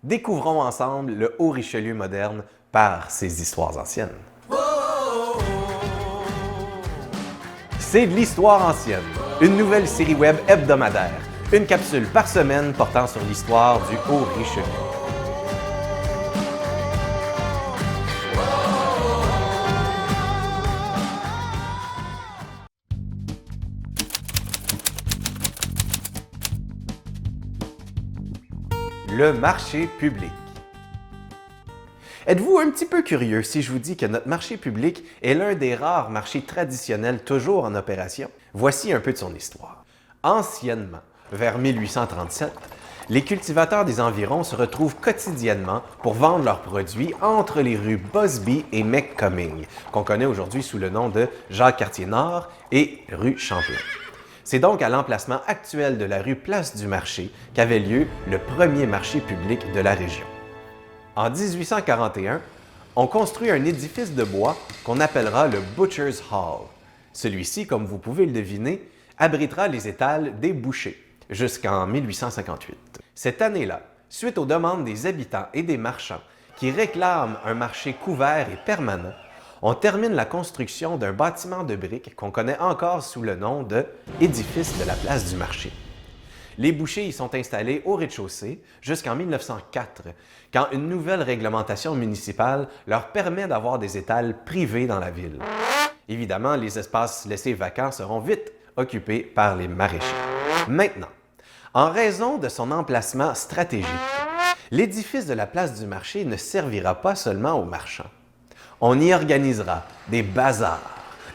Découvrons ensemble le Haut-Richelieu moderne par ses histoires anciennes. C'est de l'Histoire ancienne, une nouvelle série web hebdomadaire, une capsule par semaine portant sur l'histoire du Haut-Richelieu. Le marché public. Êtes-vous un petit peu curieux si je vous dis que notre marché public est l'un des rares marchés traditionnels toujours en opération? Voici un peu de son histoire. Anciennement, vers 1837, les cultivateurs des environs se retrouvent quotidiennement pour vendre leurs produits entre les rues Busby et McCumming, qu'on connaît aujourd'hui sous le nom de Jacques-Cartier-Nord et rue Champlain. C'est donc à l'emplacement actuel de la rue Place du Marché qu'avait lieu le premier marché public de la région. En 1841, on construit un édifice de bois qu'on appellera le Butcher's Hall. Celui-ci, comme vous pouvez le deviner, abritera les étals des bouchers jusqu'en 1858. Cette année-là, suite aux demandes des habitants et des marchands qui réclament un marché couvert et permanent, on termine la construction d'un bâtiment de briques qu'on connaît encore sous le nom de « édifice de la place du marché ». Les bouchers y sont installés au rez-de-chaussée jusqu'en 1904, quand une nouvelle réglementation municipale leur permet d'avoir des étals privés dans la ville. Évidemment, les espaces laissés vacants seront vite occupés par les maraîchers. Maintenant, en raison de son emplacement stratégique, l'édifice de la place du marché ne servira pas seulement aux marchands. On y organisera des bazars,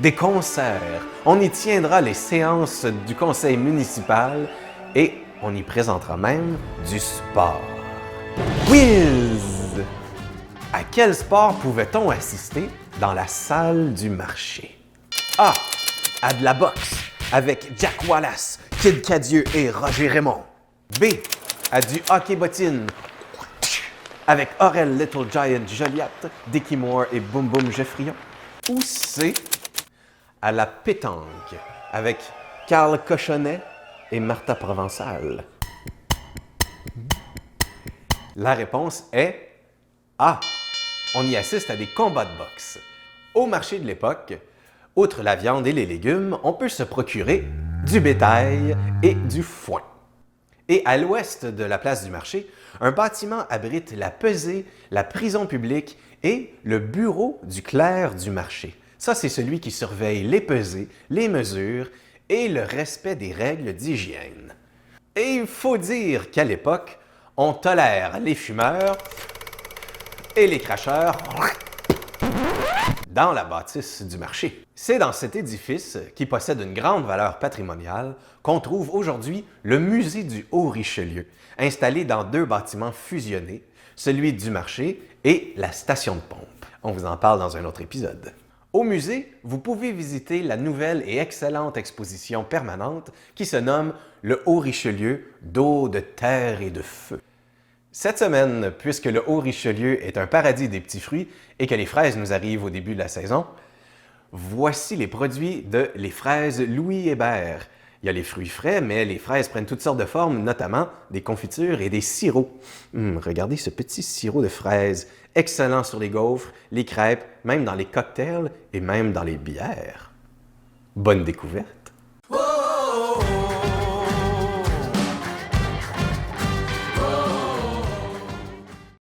des concerts, on y tiendra les séances du conseil municipal et on y présentera même du sport. Quiz! À quel sport pouvait-on assister dans la salle du marché? A. À de la boxe avec Jack Wallace, Kid Cadieux et Roger Raymond. B. À du hockey bottine avec Aurel Little Giant Joliat, Dickie Moore et Boom Boom Geoffrion. Ou C. À la pétanque avec Carl Cochonnet et Martha Provençal. La réponse est A. On y assiste à des combats de boxe. Au marché de l'époque, outre la viande et les légumes, on peut se procurer du bétail et du foin. Et à l'ouest de la place du marché, un bâtiment abrite la pesée, la prison publique et le bureau du clerc du marché. Ça, c'est celui qui surveille les pesées, les mesures et le respect des règles d'hygiène. Et il faut dire qu'à l'époque, on tolère les fumeurs et les cracheurs dans la bâtisse du marché. C'est dans cet édifice, qui possède une grande valeur patrimoniale, qu'on trouve aujourd'hui le musée du Haut-Richelieu, installé dans deux bâtiments fusionnés, celui du marché et la station de pompe. On vous en parle dans un autre épisode. Au musée, vous pouvez visiter la nouvelle et excellente exposition permanente qui se nomme le Haut-Richelieu d'eau, de terre et de feu. Cette semaine, puisque le Haut-Richelieu est un paradis des petits fruits et que les fraises nous arrivent au début de la saison, voici les produits de les fraises Louis Hébert. Il y a les fruits frais, mais les fraises prennent toutes sortes de formes, notamment des confitures et des sirops. Regardez ce petit sirop de fraises, excellent sur les gaufres, les crêpes, même dans les cocktails et même dans les bières. Bonne découverte!